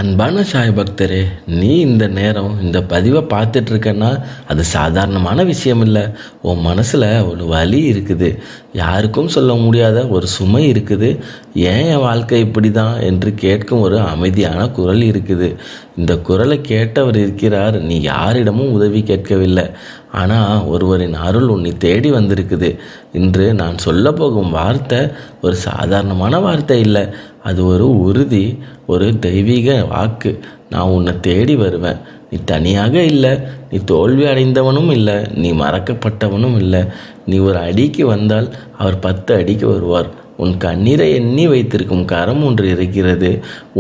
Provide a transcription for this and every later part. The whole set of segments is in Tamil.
அன்பான சாய் பக்தரே, நீ இந்த நேரம் இந்த பதிவை பார்த்துட்ருக்கன்னா அது சாதாரணமான விஷயம் இல்லை. உன் மனசில் ஒரு வலி இருக்குது, யாருக்கும் சொல்ல முடியாத ஒரு சுமை இருக்குது. ஏன் என் வாழ்க்கை இப்படி தான் என்று கேட்கும் ஒரு அமைதியான குரல் இருக்குது. இந்த குரலை கேட்டவர் இருக்கிறார். நீ யாரிடமும் உதவி கேட்கவில்லை, ஆனால் ஒருவரின் அருள் உன்னை தேடி வந்திருக்குது. இன்று நான் சொல்ல போகும் வார்த்தை ஒரு சாதாரணமான வார்த்தை இல்லை, அது ஒரு உறுதி, ஒரு தெய்வீக வாக்கு. நான் உன்னை தேடி வருவேன். நீ தனியாக இல்லை, நீ தோல்வி அடைந்தவனும் இல்லை, நீ மறக்கப்பட்டவனும் இல்லை. நீ ஒரு அடிக்கு வந்தால் அவர் 10 அடிக்கு வருவார். உன் கண்ணீரை எண்ணி வைத்திருக்கும் கரம் ஒன்று இருக்கிறது.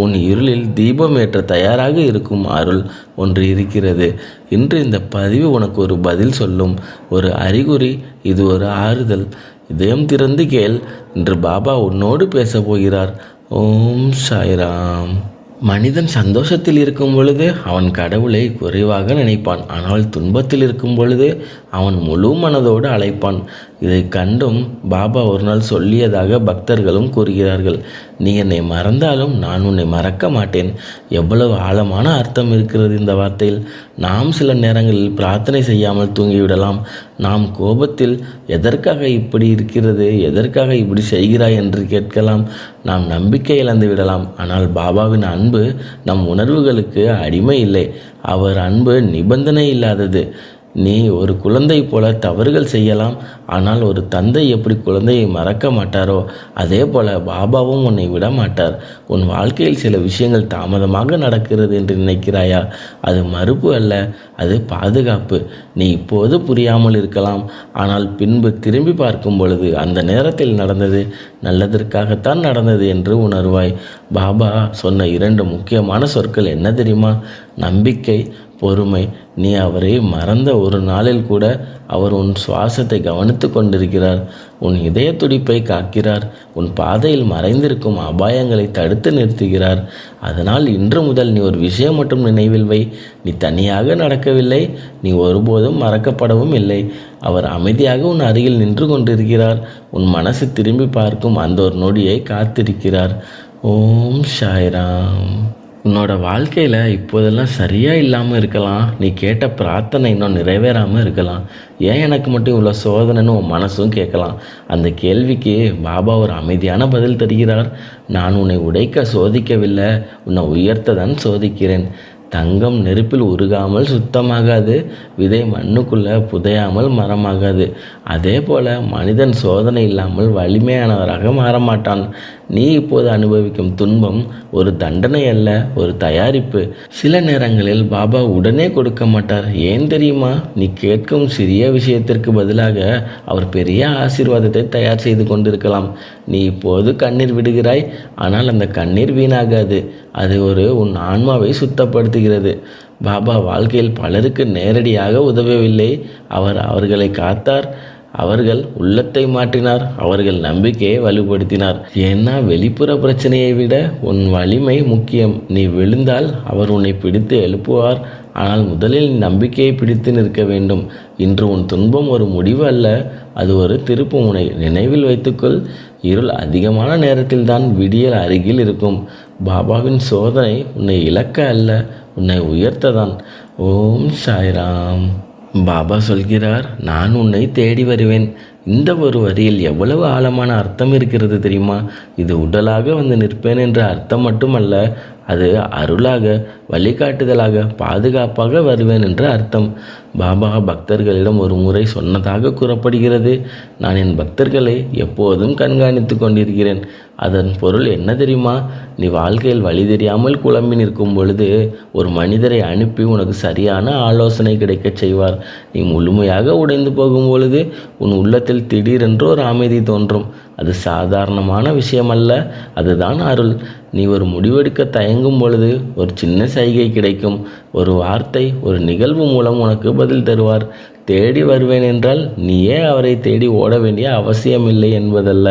உன் இருளில் தீபம் ஏற்ற தயாராக இருக்கும் அருள் ஒன்று இருக்கிறது. இன்று இந்த பதிவு உனக்கு ஒரு பதில் சொல்லும், ஒரு அறிகுறி, இது ஒரு ஆறுதல். இதயம் திறந்து கேள். இன்று பாபா உன்னோடு பேசப் போகிறார். ஓம் சாய்ராம். மனிதன் சந்தோஷத்தில் இருக்கும் பொழுது அவன் கடவுளை குறைவாக நினைப்பான், ஆனால் துன்பத்தில் இருக்கும் பொழுது அவன் முழு மனதோடு அழைப்பான். இதை கண்டும் பாபா ஒரு நாள் சொல்லியதாக பக்தர்களும் கூறுகிறார்கள். நீ என்னை மறந்தாலும் நான் உன்னை மறக்க மாட்டேன். எவ்வளவு ஆழமான அர்த்தம் இருக்கிறது இந்த வார்த்தையில். நாம் சில நேரங்களில் பிரார்த்தனை செய்யாமல் தூங்கிவிடலாம். நாம் கோபத்தில் எதற்காக இப்படி இருக்கிறது, எதற்காக இப்படி செய்கிறாய் என்று கேட்கலாம். நாம் நம்பிக்கை இழந்து விடலாம். ஆனால் பாபாவின் அன்பு நம் உணர்வுகளுக்கு அடிமை இல்லை. அவர் அன்பு நிபந்தனை இல்லாதது. நீ ஒரு குழந்தை போல தவறுகள் செய்யலாம், ஆனால் ஒரு தந்தை எப்படி குழந்தையை மறக்க மாட்டாரோ அதே போல பாபாவும் உன்னை விட மாட்டார். உன் வாழ்க்கையில் சில விஷயங்கள் தாமதமாக நடக்கிறது என்று நினைக்கிறாயா? அது மறுப்பு அல்ல, அது பாதுகாப்பு. நீ இப்போது புரியாமல் இருக்கலாம், ஆனால் பின்பு திரும்பி பார்க்கும் பொழுது அந்த நேரத்தில் நடந்தது நல்லதற்காகத்தான் நடந்தது என்று உணர்வாய். பாபா சொன்ன 2 முக்கியமான சொற்கள் என்ன தெரியுமா? நம்பிக்கை, பொறுமை. நீ அவரை மறந்த ஒரு நாளில் கூட அவர் உன் சுவாசத்தை கவனித்து கொண்டிருக்கிறார், உன் இதய துடிப்பை காக்கிறார், உன் பாதையில் மறைந்திருக்கும் அபாயங்களை தடுத்து நிறுத்துகிறார். அதனால் இன்று முதல் நீ ஒரு விஷயம் மட்டும் நினைவில் வை, நீ தனியாக நடக்கவில்லை, நீ ஒருபோதும் மறக்கப்படவும் இல்லை. அவர் அமைதியாக உன் அருகில் நின்று கொண்டிருக்கிறார். உன் மனசு திரும்பி பார்க்கும் அந்த ஒரு நொடியை காத்திருக்கிறார். ஓம் சாய்ராம். உன்னோட வாழ்க்கையில் இப்போதெல்லாம் சரியாக இல்லாமல் இருக்கலாம். நீ கேட்ட பிரார்த்தனை இன்னும் நிறைவேறாமல் இருக்கலாம். ஏன் எனக்கு மட்டும் இவ்வளோ சோதனைன்னு உன் மனசும் கேட்கலாம். அந்த கேள்விக்கு பாபா ஒரு அமைதியான பதில் தருகிறார். நான் உன்னை உடைக்க சோதிக்கவில்லை, உன்னை உயர்த்த தான் சோதிக்கிறேன். தங்கம் நெருப்பில் உருகாமல் சுத்தமாகாது, விதை மண்ணுக்குள்ளே புதையாமல் மரமாகாது. அதே போல் மனிதன் சோதனை இல்லாமல் வலிமையானவராக மாறமாட்டான். நீ இப்போது அனுபவிக்கும் துன்பம் ஒரு தண்டனை அல்ல, ஒரு தயாரிப்பு. சில நேரங்களில் பாபா உடனே கொடுக்க மாட்டார். ஏன் தெரியுமா? நீ கேட்கும் சிறிய விஷயத்திற்கு பதிலாக அவர் பெரிய ஆசீர்வாதத்தை தயார் செய்து கொண்டிருக்கலாம். நீ இப்போது கண்ணீர் விடுகிறாய், ஆனால் அந்த கண்ணீர் வீணாகாது. அது உன் ஆன்மாவை சுத்தப்படுத்துகிறது. பாபா வாழ்க்கையில் பலருக்கு நேரடியாக உதவவில்லை. அவர்களை காத்தார், அவர்கள் உள்ளத்தை மாற்றினார், அவர்கள் நம்பிக்கையை வலுப்படுத்தினார். ஏன்னா வெளிப்புற பிரச்சனையை விட உன் வலிமை முக்கியம். நீ விழுந்தால் அவர் உன்னை பிடித்து எழுப்புவார், ஆனால் முதலில் நம்பிக்கையை பிடித்து நிற்க வேண்டும். இன்று உன் துன்பம் ஒரு முடிவு அல்ல, அது ஒரு திருப்பு முனை. நினைவில் வைத்துக்கொள், இருள் அதிகமான நேரத்தில் தான் விடியல் அருகில் இருக்கும். பாபாவின் சோதனை உன்னை இழக்க அல்ல, உன்னை உயர்த்ததான். ஓம் சாய்ராம். பாபா சொல்கிறார், நான் உன்னை தேடி வருவேன். இந்த ஒரு வரியில் எவ்வளவு ஆழமான அர்த்தம் இருக்கிறது தெரியுமா? இது உடலாக வந்து நிற்பேன் என்ற அர்த்தம் மட்டுமல்ல, அது அருளாக, வழிகாட்டுதலாக, பாதுகாப்பாக வருவேன் என்ற அர்த்தம். பாபா பக்தர்களிடம் ஒரு முறை சொன்னதாக கூறப்படுகிறது, நான் என் பக்தர்களை எப்போதும் கண்காணித்து கொண்டிருக்கிறேன். அதன் பொருள் என்ன தெரியுமா? நீ வாழ்க்கையில் வழி தெரியாமல் குழம்பி நிற்கும் பொழுது ஒரு மனிதரை அனுப்பி உனக்கு சரியான ஆலோசனை கிடைக்கச் செய்வார். நீ முழுமையாக உடைந்து போகும் பொழுது உன் உள்ளத்தில் திடீரென்று ஒரு அமைதி தோன்றும். அது சாதாரணமான விஷயமல்ல, அதுதான் அருள். நீ ஒரு முடிவெடுக்க தயங்கும் பொழுது ஒரு சின்ன சைகை கிடைக்கும், ஒரு வார்த்தை, ஒரு நிகழ்வு மூலம் உனக்கு பதில் தருவார். தேடி வருவேன் என்றால் நீயே அவரை தேடி ஓட வேண்டிய அவசியமில்லை என்பதல்ல.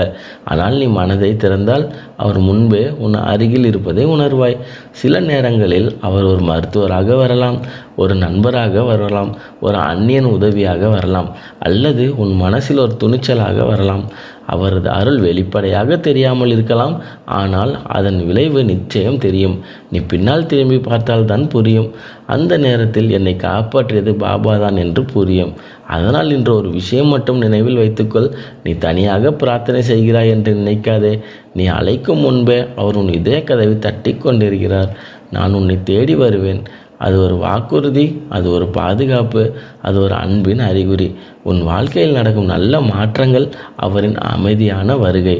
ஆனால் நீ மனதை திறந்தால் அவர் முன்பே உன் அருகில் இருப்பதை உணர்வாய். சில நேரங்களில் அவர் ஒரு மருத்துவராக வரலாம், ஒரு நண்பராக வரலாம், ஒரு அந்நியன் உதவியாக வரலாம், அல்லது உன் மனசில் ஒரு துணிச்சலாக வரலாம். அவரது அருள் வெளிப்படையாக தெரியாமல் இருக்கலாம், ஆனால் அதன் விளைவு நிச்சயம் தெரியும். நீ பின்னால் திரும்பி பார்த்தால் தான் புரியும். அந்த நேரத்தில் என்னை காப்பாற்றியது பாபா தான் என்று புரியும். அதனால் இன்று ஒரு விஷயம் மட்டும் நினைவில் வைத்துக்கொள். நீ தனியாக பிரார்த்தனை செய்கிறாய் என்று நினைக்காதே. நீ அழைக்கும் முன்பே அவர் உன் இதய கதவை தட்டி கொண்டிருக்கிறார். நான் உன்னை தேடி வருவேன். அது ஒரு வாக்குறுதி, அது ஒரு பாதுகாப்பு, அது ஒரு அன்பின் அறிகுறி. உன் வாழ்க்கையில் நடக்கும் நல்ல மாற்றங்கள் அவரின் அமைதியான வருகை.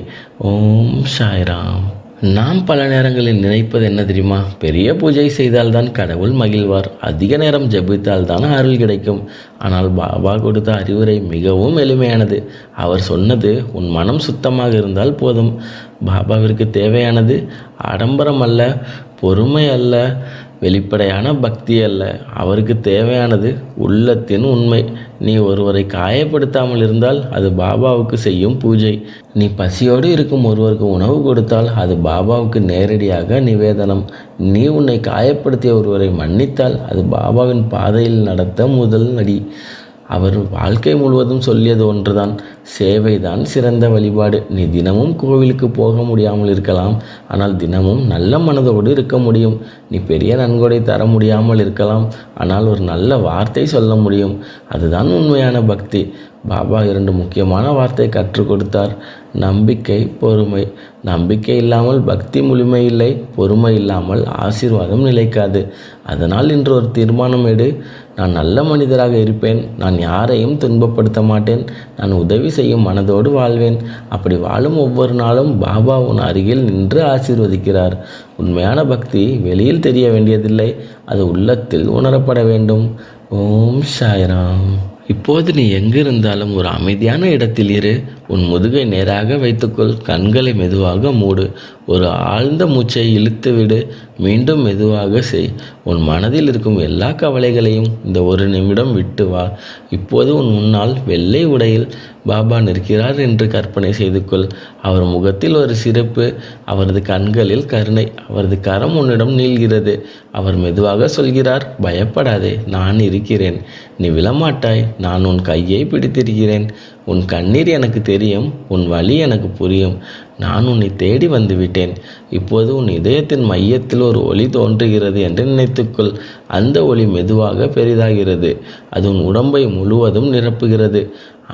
ஓம் சாய்ராம். நாம் பல நேரங்களில் நினைப்பது என்ன தெரியுமா? பெரிய பூஜை செய்தால்தான் கடவுள் மகிழ்வார், அதிக நேரம் ஜெபித்தால் தான் அருள் கிடைக்கும். ஆனால் பாபா கொடுத்த அறிவுரை மிகவும் எளிமையானது. அவர் சொன்னது, உன் மனம் சுத்தமாக இருந்தால் போதும். பாபாவிற்கு தேவையானது ஆடம்பரம் அல்ல, பொறுமை அல்ல, வெளிப்படையான பக்தி அல்ல. அவருக்கு தேவையானது உள்ளத்தின் உண்மை. நீ ஒருவரை காயப்படுத்தாமல் இருந்தால் அது பாபாவுக்கு செய்யும் பூஜை. நீ பசியோடு இருக்கும் ஒருவருக்கு உணவு கொடுத்தால் அது பாபாவுக்கு நேரடியாக நிவேதனம். நீ உன்னை காயப்படுத்திய ஒருவரை மன்னித்தால் அது பாபாவின் பாதையில் நடத்த முதல் அடி. அவர் வாழ்க்கை முழுவதும் சொல்லியது ஒன்றுதான், சேவைதான் சிறந்த வழிபாடு. நீ தினமும் கோவிலுக்கு போக முடியாமல் இருக்கலாம், ஆனால் தினமும் நல்ல மனதோடு இருக்க முடியும். நீ பெரிய நன்கொடை தர முடியாமல் இருக்கலாம், ஆனால் ஒரு நல்ல வார்த்தை சொல்ல முடியும். அதுதான் உண்மையான பக்தி. பாபா 2 முக்கியமான வார்த்தை கற்றுக் கொடுத்தார்: நம்பிக்கை, பொறுமை. நம்பிக்கை இல்லாமல் பக்தி முழுமை இல்லை, பொறுமை இல்லாமல் ஆசீர்வாதம் நிலைக்காது. அதனால் இன்று ஒரு தீர்மானம் எடு. நான் நல்ல மனிதராக இருப்பேன், நான் யாரையும் துன்பப்படுத்த மாட்டேன், நான் உதவி செய்யும் மனதோடு வாழ்வேன். அப்படி வாழும் ஒவ்வொரு நாளும் பாபா உன் அருகில் நின்று ஆசீர்வதிக்கிறார். உண்மையான பக்தி வெளியில் தெரிய வேண்டியதில்லை, அது உள்ளத்தில் உணரப்பட வேண்டும். ஓம் சாய்ராம். இப்போது நீ எங்கு இருந்தாலும் ஒரு அமைதியான இடத்தில் இரு. உன் முதுகை நேராக வைத்துக்கொள். கண்களை மெதுவாக மூடு. ஒரு ஆழ்ந்த மூச்சை இழுத்து விடு. மீண்டும் மெதுவாக செய். உன் மனதில் இருக்கும் எல்லா கவலைகளையும் இந்த ஒரு நிமிடம் விட்டு வா. இப்போது உன் முன்னால் வெள்ளை உடையில் பாபா நிற்கிறார் என்று கற்பனை செய்து கொள். அவர் முகத்தில் ஒரு சிரிப்பு, அவரது கண்களில் கருணை, அவரது கரம் உன்னிடம் நீள்கிறது. அவர் மெதுவாக சொல்கிறார், பயப்படாதே, நான் இருக்கிறேன். நீ விழமாட்டாய், நான் உன் கையை பிடித்திருக்கிறேன். உன் கண்ணீர் எனக்கு தெரியும், உன் வலி எனக்கு புரியும். நான் உன்னை தேடி வந்துவிட்டேன். இப்போது உன் இதயத்தின் மையத்தில் ஒரு ஒளி தோன்றுகிறது என்று நினைத்துக்கொள். அந்த ஒளி மெதுவாக பெரிதாகிறது. அது உன் உடம்பை முழுவதும் நிரப்புகிறது.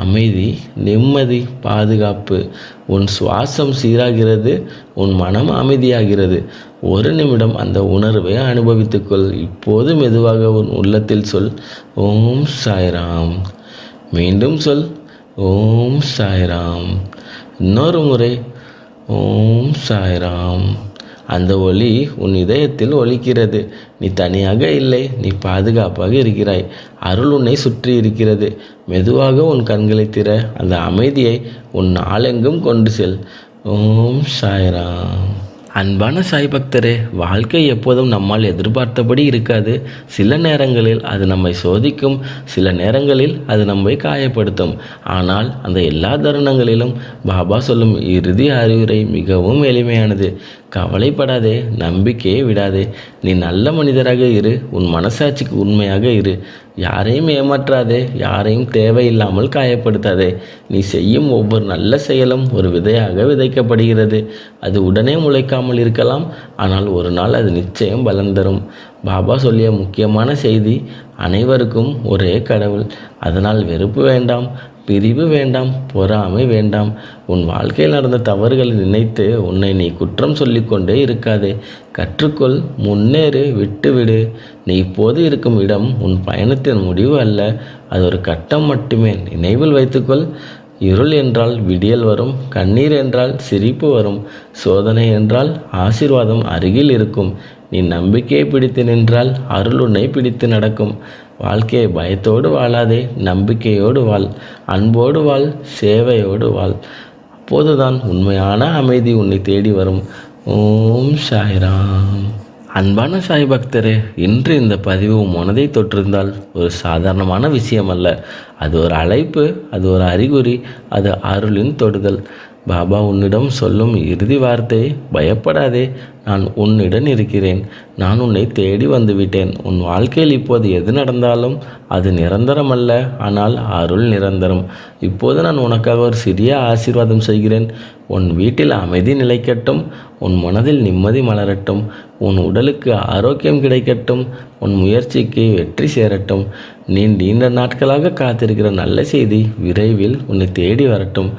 அமைதி, நிம்மதி, பாதுகாப்பு. உன் சுவாசம் சீராகிறது, உன் மனம் அமைதியாகிறது. ஒரு நிமிடம் அந்த உணர்வை அனுபவித்துக்கொள். இப்போது மெதுவாக உன் உள்ளத்தில் சொல், ஓம் சாய்ராம். மீண்டும் சொல், ஓம் சாய்ராம். இன்னொரு முறை, ஓம் சாய்ராம். அந்த ஒளி உன் இதயத்தில் ஒலிக்கிறது. நீ தனியாக இல்லை, நீ பாதுகாப்பாக இருக்கிறாய். அருள் உன்னை சுற்றி இருக்கிறது. மெதுவாக உன் கண்களை திற. அந்த அமைதியை உன் நாளெங்கும் கொண்டு செல். ஓம் சாய்ராம். அன்பான சாய் பக்தரே, வாழ்க்கை எப்போதும் நம்மால் எதிர்பார்த்தபடி இருக்காது. சில நேரங்களில் அது நம்மை சோதிக்கும், சில நேரங்களில் அது நம்மை காயப்படுத்தும். ஆனால் அந்த எல்லா தருணங்களிலும் பாபா சொல்லும் இறுதி அறிவுரை மிகவும் எளிமையானது. கவலைப்படாதே, நம்பிக்கையை விடாதே. நீ நல்ல மனிதராக இரு, உன் மனசாட்சிக்கு உண்மையாக இரு. யாரையும் ஏமாற்றாதே, யாரையும் தேவையில்லாமல் காயப்படுத்தாதே. நீ செய்யும் ஒவ்வொரு நல்ல செயலும் ஒரு விதையாக விதைக்கப்படுகிறது. அது உடனே முளைக்காமல் இருக்கலாம், ஆனால் ஒரு நாள் அது நிச்சயம் பலன் தரும். பாபா சொல்லிய முக்கியமான செய்தி, அனைவருக்கும் ஒரே கடவுள். அதனால் வெறுப்பு வேண்டாம், பிரிவு வேண்டாம், பொறாமை வேண்டாம். உன் வாழ்க்கையில் நடந்த தவறுகளை நினைத்து உன்னை நீ குற்றம் சொல்லிக்கொண்டே இருக்காதே. கற்றுக்கொள், முன்னேறு, விட்டுவிடு. நீ இப்போது இருக்கும் இடம் உன் பயணத்தின் முடிவு அல்ல, அது ஒரு கட்டம் மட்டுமே. நினைவில் வைத்துக்கொள், இருள் என்றால் விடியல் வரும், கண்ணீர் என்றால் சிரிப்பு வரும், சோதனை என்றால் ஆசீர்வாதம் அருகில் இருக்கும். நீ நம்பிக்கையை பிடித்து நின்றால் அருள் உன்னை பிடித்து நடக்கும். வாழ்க்கையை பயத்தோடு வாழாதே, நம்பிக்கையோடு வாழ், அன்போடு வாழ், சேவையோடு வாழ். அப்போதுதான் உண்மையான அமைதி உன்னை தேடி வரும். ஓம் சாய்ராம். அன்பான சாய் பக்தரே, இன்று இந்த பதிவு உன் மனதை தொற்றிருந்தால் ஒரு சாதாரணமான விஷயம் அல்ல. அது ஒரு அழைப்பு, அது ஒரு அறிகுறி, அது அருளின் தொடுதல். பாபா உன்னிடம் சொல்லும் இறுதி வார்த்தை, பயப்படாதே, நான் உன்னிடம் இருக்கிறேன். நான் உன்னை தேடி வந்துவிட்டேன். உன் வாழ்க்கையில் இப்போது எது நடந்தாலும் அது நிரந்தரம் அல்ல, ஆனால் அருள் நிரந்தரம். இப்போது நான் உனக்காக ஒரு சிறிய ஆசீர்வாதம் செய்கிறேன். உன் வீட்டில் அமைதி நிலைக்கட்டும், உன் மனதில் நிம்மதி மலரட்டும், உன் உடலுக்கு ஆரோக்கியம் கிடைக்கட்டும், உன் முயற்சிக்கு வெற்றி சேரட்டும். நீ நீண்ட நாட்களாக காத்திருக்கிற நல்ல செய்தி விரைவில் உன்னை தேடி வரட்டும்.